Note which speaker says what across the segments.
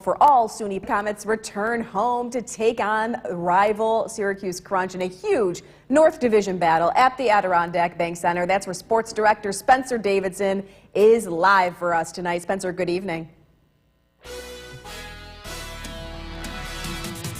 Speaker 1: For all, SUNY Comets return home to take on rival Syracuse Crunch in a huge North Division battle at the Adirondack Bank Center. That's where sports director Spencer Davidson is live for us tonight. Spencer, good evening.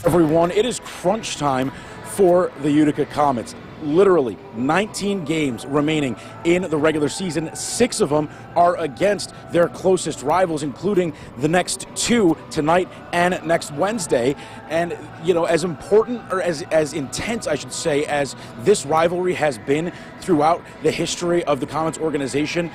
Speaker 2: Everyone, it is crunch time for the Utica Comets. Literally 19 games remaining in the regular season. 6 of them are against their closest rivals, including the next 2 tonight and next Wednesday. And, you know, as important or as intense, I should say, as this rivalry has been throughout the history of the Comets organization,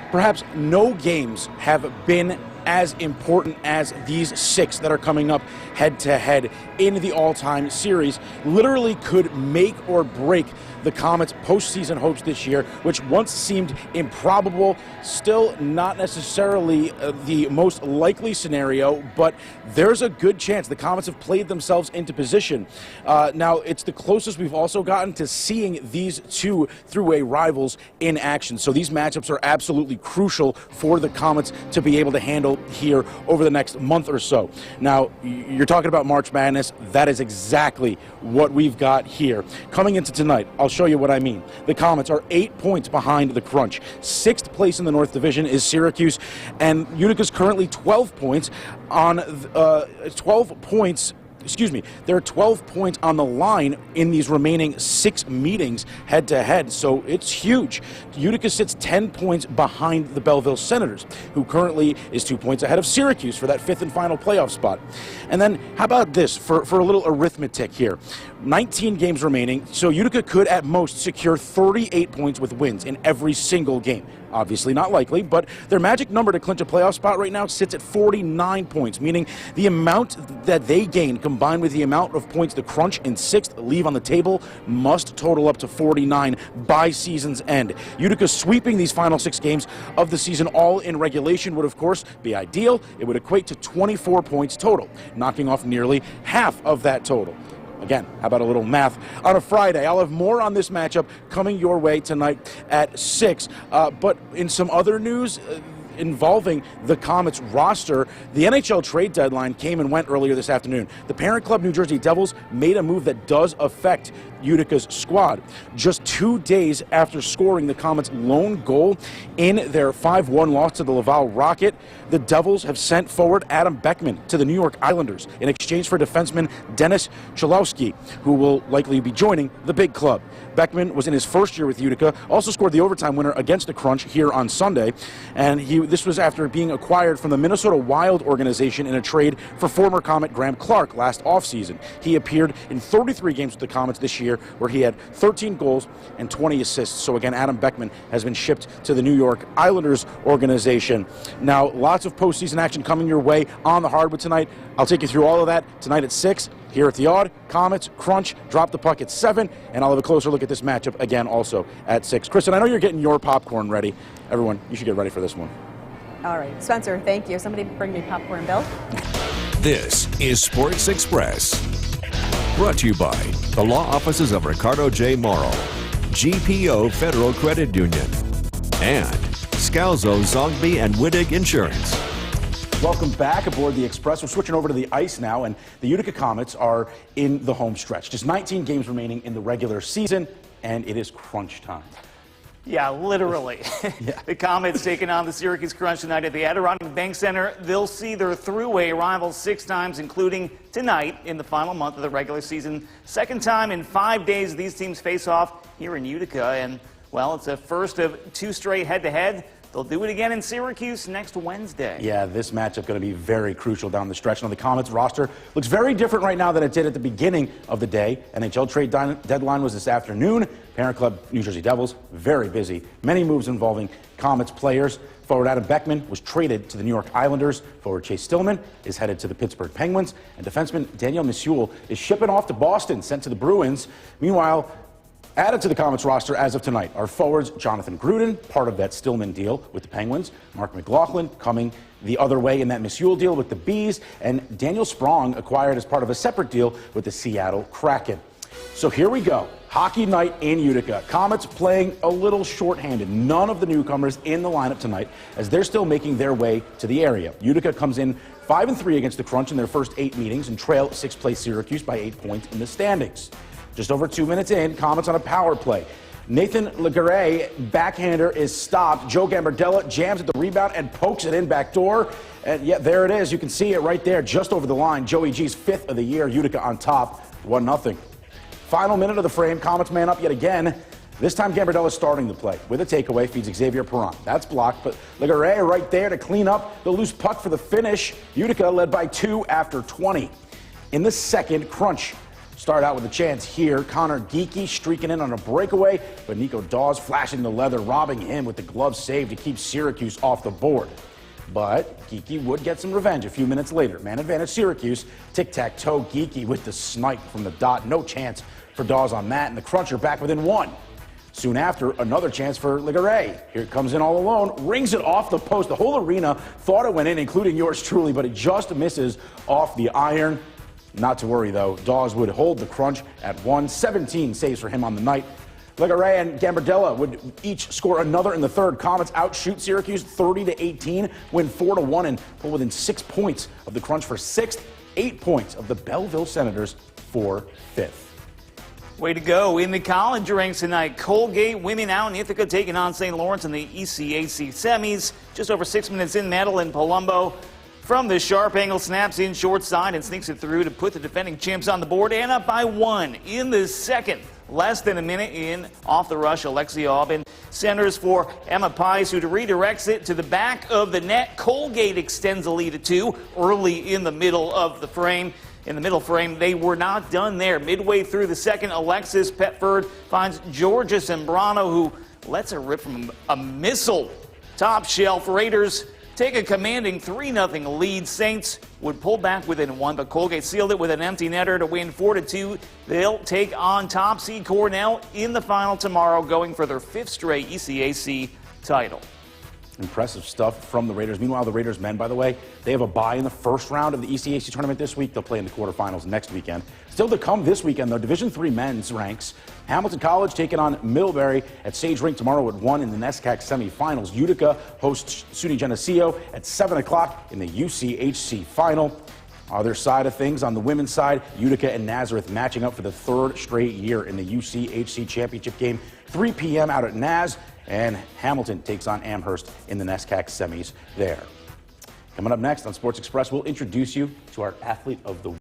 Speaker 2: perhaps no games have been as important as these 6 that are coming up head-to-head in the all-time series. Literally could make or break the Comets' postseason hopes this year, which once seemed improbable, still not necessarily the most likely scenario, but there's a good chance the Comets have played themselves into position. Now, it's the closest we've also gotten to seeing these 2 through-way rivals in action, so these matchups are absolutely crucial for the Comets to be able to handle here over the next month or so. Now, you're talking about March Madness. That is exactly what we've got here. Coming into tonight, I'll show you what I mean. The Comets are 8 points behind the Crunch. 6th place in the North Division is Syracuse, and Utica's currently 12 points on there are 12 points on the line in these remaining 6 meetings head-to-head, so it's huge. Utica sits 10 points behind the Belleville Senators, who currently is 2 points ahead of Syracuse for that 5th and final playoff spot. And then, how about this, for a little arithmetic here. 19 games remaining, so Utica could at most secure 38 points with wins in every single game. Obviously not likely, but their magic number to clinch a playoff spot right now sits at 49 points, meaning the amount that they gain combined with the amount of points the Crunch in 6th leave on the table must total up to 49 by season's end. Utica sweeping these final 6 games of the season all in regulation would, of course, be ideal. It would equate to 24 points total, knocking off nearly half of that total. Again, how about a little math on a Friday? I'll have more on this matchup coming your way tonight at 6. But in some other news involving the Comets roster, the NHL trade deadline came and went earlier this afternoon. The parent club, New Jersey Devils, made a move that does affect Utica's squad. Just 2 days after scoring the Comets' lone goal in their 5-1 loss to the Laval Rocket, the Devils have sent forward Adam Beckman to the New York Islanders in exchange for defenseman Dennis Cholowski, who will likely be joining the big club. Beckman was in his first year with Utica, also scored the overtime winner against the Crunch here on Sunday, and this was after being acquired from the Minnesota Wild organization in a trade for former Comet Graham Clark last offseason. He appeared in 33 games with the Comets this year, where he had 13 goals and 20 assists. So again, Adam Beckman has been shipped to the New York Islanders organization. Now, lots of postseason action coming your way on the hardwood tonight. I'll take you through all of that tonight at 6 here at the Odd. Comets, Crunch, drop the puck at 7, and I'll have a closer look at this matchup again also at 6. Kristen, I know you're getting your popcorn ready. Everyone, you should get ready for this one.
Speaker 1: All right, Spencer, thank you. Somebody bring me popcorn, Bill.
Speaker 3: This is Sports Express, brought to you by the law offices of Ricardo J. Morrow, GPO Federal Credit Union, and Scalzo, Zogby, and Wittig Insurance.
Speaker 2: Welcome back aboard the Express. We're switching over to the ice now, and the Utica Comets are in the home stretch. Just 19 games remaining in the regular season, and it is crunch time.
Speaker 4: Yeah, literally.
Speaker 2: Yeah.
Speaker 4: The Comets taking on the Syracuse Crunch tonight at the Adirondack Bank Center. They'll see their throughway rivals 6 times, including tonight in the final month of the regular season. Second time in 5 days these teams face off here in Utica, and, well, it's a first of 2 straight head-to-head. They'll do it again in Syracuse next Wednesday.
Speaker 2: Yeah, this matchup going to be very crucial down the stretch. Now, the Comets roster looks very different right now than it did at the beginning of the day. NHL trade deadline was this afternoon. Parent club, New Jersey Devils, very busy. Many moves involving Comets players. Forward Adam Beckman was traded to the New York Islanders. Forward Chase Stillman is headed to the Pittsburgh Penguins. And defenseman Daniel Misuel is shipping off to Boston, sent to the Bruins. Meanwhile, added to the Comets roster as of tonight are forwards Jonathan Gruden, part of that Stillman deal with the Penguins, Mark McLaughlin coming the other way in that Misuel deal with the Bees, and Daniel Sprong acquired as part of a separate deal with the Seattle Kraken. So here we go. Hockey night in Utica. Comets playing a little shorthanded. None of the newcomers in the lineup tonight as they're still making their way to the area. Utica comes in 5-3 against the Crunch in their first 8 meetings and trail 6th place Syracuse by 8 points in the standings. Just over 2 minutes in, Comets on a power play. Nathan Legaret, backhander, is stopped. Joe Gambardella jams at the rebound and pokes it in backdoor. And yeah, there it is. You can see it right there, just over the line. Joey G's 5th of the year. Utica on top, 1-0. Final minute of the frame. Comets man up yet again. This time Gambardella starting the play. With a takeaway, feeds Xavier Perron. That's blocked, but Legaret right there to clean up the loose puck for the finish. Utica led by 2 after 20. In the second, Crunch start out with a chance here. Connor Geeky streaking in on a breakaway, but Nico Dawes flashing the leather, robbing him with the glove save to keep Syracuse off the board. But Geeky would get some revenge a few minutes later. Man advantage Syracuse. Tic-tac-toe Geeky with the snipe from the dot. No chance for Dawes on that, and the Crunch are back within 1. Soon after, another chance for Legaret. Here it comes in all alone, rings it off the post. The whole arena thought it went in, including yours truly, but it just misses off the iron. Not to worry, though. Dawes would hold the Crunch at 1. 17 saves for him on the night. Legaret and Gambardella would each score another in the third. Comets outshoot Syracuse 30-18, win 4-1, and pull within 6 points of the Crunch for 6th, 8 points of the Belleville Senators for 5th.
Speaker 4: Way to go. In the college ranks tonight, Colgate women out in Ithaca taking on St. Lawrence in the ECAC semis. Just over 6 minutes in, Madeline Palumbo from the sharp angle snaps in short side and sneaks it through to put the defending champs on the board and up by 1 in the second. Less than a minute in, off the rush, Alexia Aubin centers for Emma Pice, who redirects it to the back of the net. Colgate extends the lead to 2 early in the middle of the frame. In the middle frame, they were not done there. Midway through the second, Alexis Petford finds Georgia Sembrano, who lets her rip from a missile. Top shelf, Raiders take a commanding 3-0 lead. Saints would pull back within 1, but Colgate sealed it with an empty netter to win 4-2. They'll take on top seed Cornell in the final tomorrow, going for their 5th straight ECAC title.
Speaker 2: Impressive stuff from the Raiders. Meanwhile, the Raiders men, by the way, they have a bye in the first round of the ECAC tournament this week. They'll play in the quarterfinals next weekend. Still to come this weekend, though, Division III men's ranks. Hamilton College taking on Millbury at Sage Rink tomorrow at 1 in the NESCAC semifinals. Utica hosts SUNY Geneseo at 7 o'clock in the UCHC final. Other side of things, on the women's side, Utica and Nazareth matching up for the 3rd straight year in the UCHC championship game. 3 p.m. out at Naz, and Hamilton takes on Amherst in the NESCAC semis there. Coming up next on Sports Express, we'll introduce you to our athlete of the week.